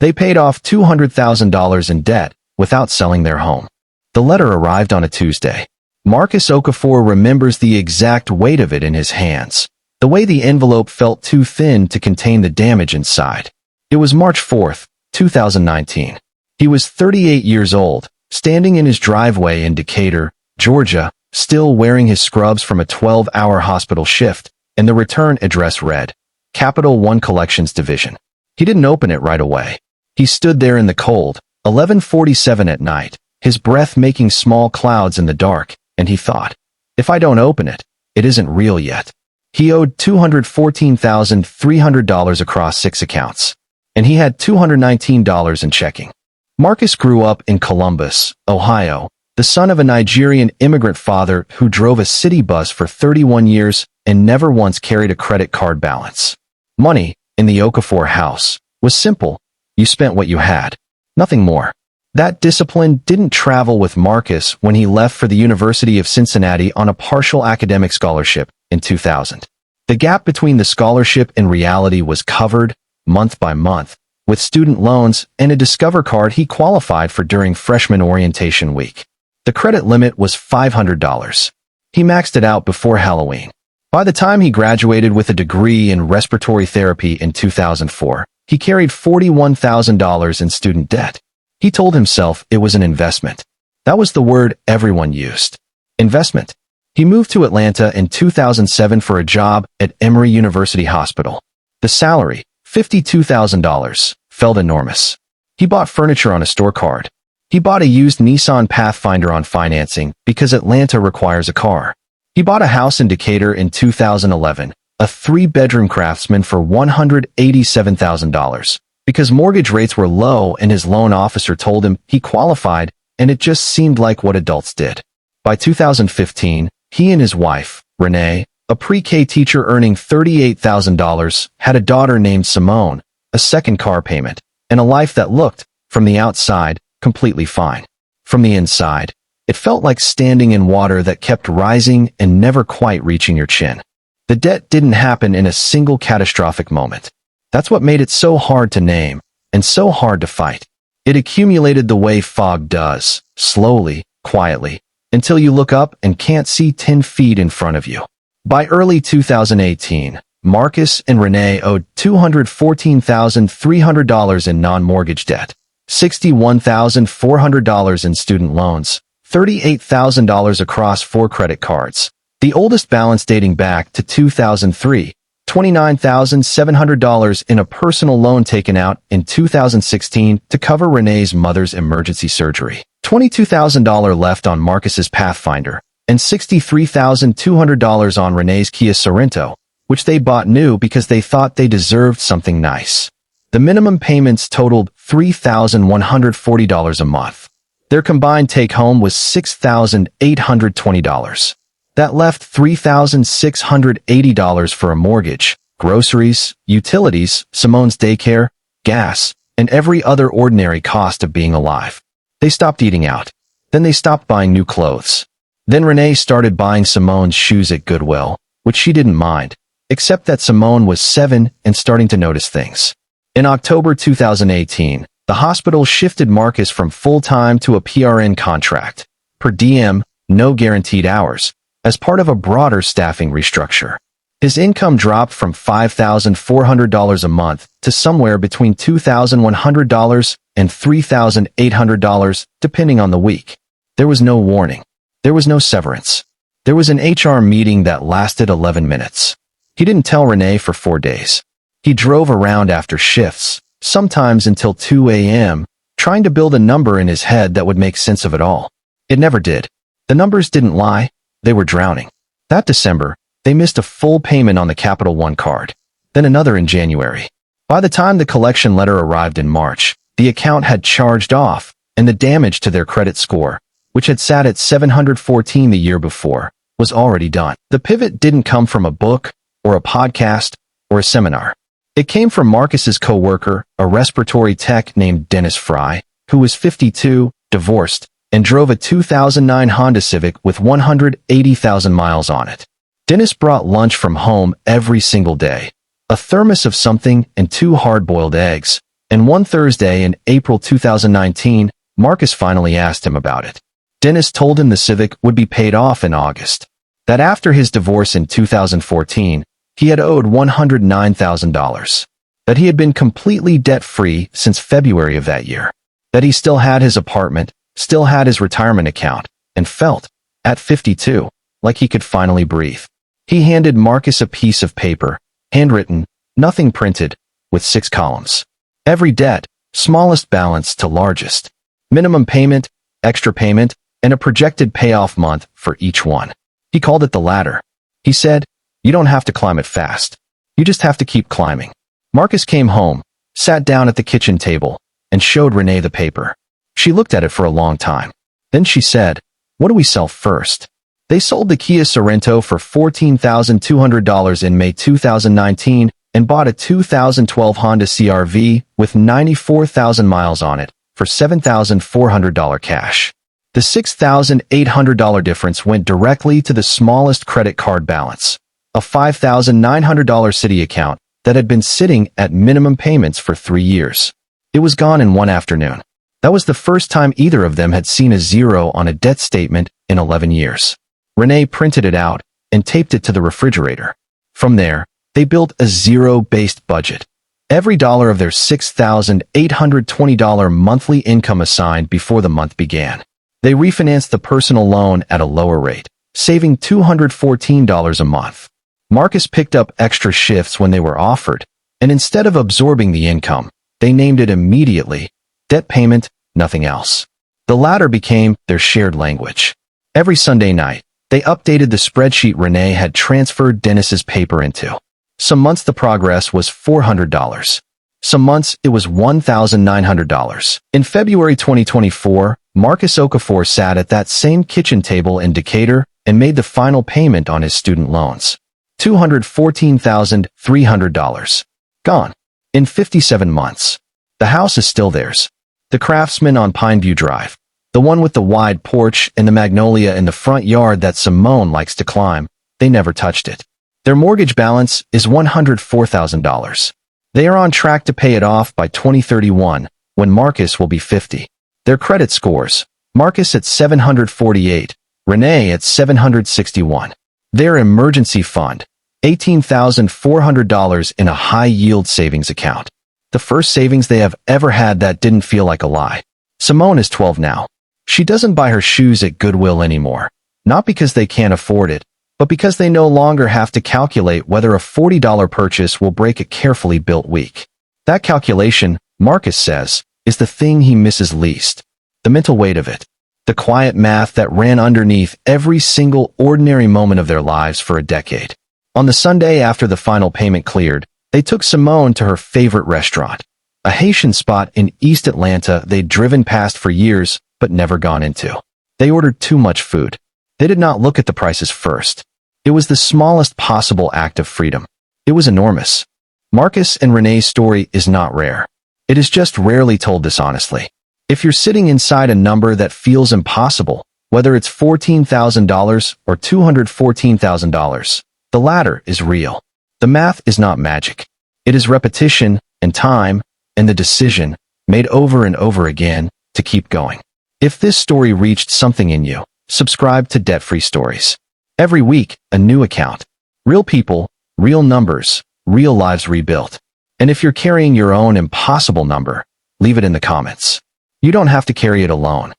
They paid off $200,000 in debt without selling their home. The letter arrived on a Tuesday. Marcus Okafor remembers the exact weight of it in his hands. The way the envelope felt too thin to contain the damage inside. It was March 4th, 2019. He was 38 years old, standing in his driveway in Decatur, Georgia, still wearing his scrubs from a 12-hour hospital shift, and the return address read, Capital One Collections Division. He didn't open it right away. He stood there in the cold, 11:47 at night, his breath making small clouds in the dark, and he thought, if I don't open it, it isn't real yet. He owed $214,300 across 6 accounts, and he had $219 in checking. Marcus grew up in Columbus, Ohio, the son of a Nigerian immigrant father who drove a city bus for 31 years and never once carried a credit card balance. Money, in the Okafor house, was simple. You spent what you had. Nothing more. That discipline didn't travel with Marcus when he left for the University of Cincinnati on a partial academic scholarship in 2000. The gap between the scholarship and reality was covered, month by month, with student loans and a Discover card he qualified for during freshman orientation week. The credit limit was $500. He maxed it out before Halloween. By the time he graduated with a degree in respiratory therapy in 2004, he carried $41,000 in student debt. He told himself it was an investment. That was the word everyone used. Investment. He moved to Atlanta in 2007 for a job at Emory University Hospital. The salary, $52,000, felt enormous. He bought furniture on a store card. He bought a used Nissan Pathfinder on financing because Atlanta requires a car. He bought a house in Decatur in 2011, a 3-bedroom Craftsman for $187,000, because mortgage rates were low and his loan officer told him he qualified, and it just seemed like what adults did. By 2015, he and his wife, Renee, a pre-K teacher earning $38,000, had a daughter named Simone, a second car payment, and a life that looked, from the outside, completely fine. From the inside, it felt like standing in water that kept rising and never quite reaching your chin. The debt didn't happen in a single catastrophic moment. That's what made it so hard to name, and so hard to fight. It accumulated the way fog does, slowly, quietly, until you look up and can't see 10 feet in front of you. By early 2018, Marcus and Renee owed $214,300 in non-mortgage debt, $61,400 in student loans, $38,000 across 4 credit cards, the oldest balance dating back to 2003, $29,700 in a personal loan taken out in 2016 to cover Renee's mother's emergency surgery, $22,000 left on Marcus's Pathfinder, and $63,200 on Renee's Kia Sorento, which they bought new because they thought they deserved something nice. The minimum payments totaled $3,140 a month. Their combined take-home was $6,820. That left $3,680 for a mortgage, groceries, utilities, Simone's daycare, gas, and every other ordinary cost of being alive. They stopped eating out. Then they stopped buying new clothes. Then Renee started buying Simone's shoes at Goodwill, which she didn't mind, except that Simone was 7 and starting to notice things. In October 2018, the hospital shifted Marcus from full-time to a PRN contract, per diem, no guaranteed hours, as part of a broader staffing restructure. His income dropped from $5,400 a month to somewhere between $2,100 and $3,800, depending on the week. There was no warning. There was no severance. There was an HR meeting that lasted 11 minutes. He didn't tell Renee for 4 days. He drove around after shifts, sometimes until 2 a.m., trying to build a number in his head that would make sense of it all. It never did. The numbers didn't lie. They were drowning. That December, they missed a full payment on the Capital One card, then another in January. By the time the collection letter arrived in March, the account had charged off, and the damage to their credit score, which had sat at 714 the year before, was already done. The pivot didn't come from a book, or a podcast, or a seminar. It came from Marcus's coworker, a respiratory tech named Dennis Fry, who was 52, divorced, and drove a 2009 Honda Civic with 180,000 miles on it. Dennis brought lunch from home every single day, a thermos of something and 2 hard-boiled eggs, And one Thursday in April 2019, Marcus finally asked him about it. Dennis told him the Civic would be paid off in August. That after his divorce in 2014, he had owed $109,000. That he had been completely debt-free since February of that year. That he still had his apartment, still had his retirement account, and felt, at 52, like he could finally breathe. He handed Marcus a piece of paper, handwritten, nothing printed, with 6 columns. Every debt, smallest balance to largest. Minimum payment, extra payment, and a projected payoff month for each one. He called it the ladder. He said, "You don't have to climb it fast. You just have to keep climbing." Marcus came home, sat down at the kitchen table, and showed Renee the paper. She looked at it for a long time. Then she said, "What do we sell first?" They sold the Kia Sorento for $14,200 in May 2019 and bought a 2012 Honda CR-V with 94,000 miles on it for $7,400 cash. The $6,800 difference went directly to the smallest credit card balance, a $5,900 Citi account that had been sitting at minimum payments for 3 years. It was gone in one afternoon. That was the first time either of them had seen a zero on a debt statement in 11 years. Renee printed it out and taped it to the refrigerator. From there, they built a zero-based budget. Every dollar of their $6,820 monthly income assigned before the month began. They refinanced the personal loan at a lower rate, saving $214 a month. Marcus picked up extra shifts when they were offered, and instead of absorbing the income, they named it immediately debt payment, nothing else. The latter became their shared language. Every Sunday night, they updated the spreadsheet Renee had transferred Dennis's paper into. Some months the progress was $400. Some months it was $1,900. In February 2024, Marcus Okafor sat at that same kitchen table in Decatur and made the final payment on his student loans. $214,300. Gone. In 57 months. The house is still theirs. The Craftsman on Pineview Drive. The one with the wide porch and the magnolia in the front yard that Simone likes to climb. They never touched it. Their mortgage balance is $104,000. They are on track to pay it off by 2031, when Marcus will be 50. Their credit scores, Marcus at 748, Renee at 761. Their emergency fund, $18,400 in a high-yield savings account. The first savings they have ever had that didn't feel like a lie. Simone is 12 now. She doesn't buy her shoes at Goodwill anymore, not because they can't afford it, but because they no longer have to calculate whether a $40 purchase will break a carefully built week. That calculation, Marcus says, is the thing he misses least. The mental weight of it. The quiet math that ran underneath every single ordinary moment of their lives for a decade. On the Sunday after the final payment cleared, they took Simone to her favorite restaurant, a Haitian spot in East Atlanta they'd driven past for years but never gone into. They ordered too much food. They did not look at the prices first. It was the smallest possible act of freedom. It was enormous. Marcus and Renee's story is not rare. It is just rarely told dishonestly. If you're sitting inside a number that feels impossible, whether it's $14,000 or $214,000, the latter is real. The math is not magic. It is repetition and time and the decision, made over and over again, to keep going. If this story reached something in you, subscribe to Debt-Free Stories. Every week, a new account. Real people, real numbers, real lives rebuilt. And if you're carrying your own impossible number, leave it in the comments. You don't have to carry it alone.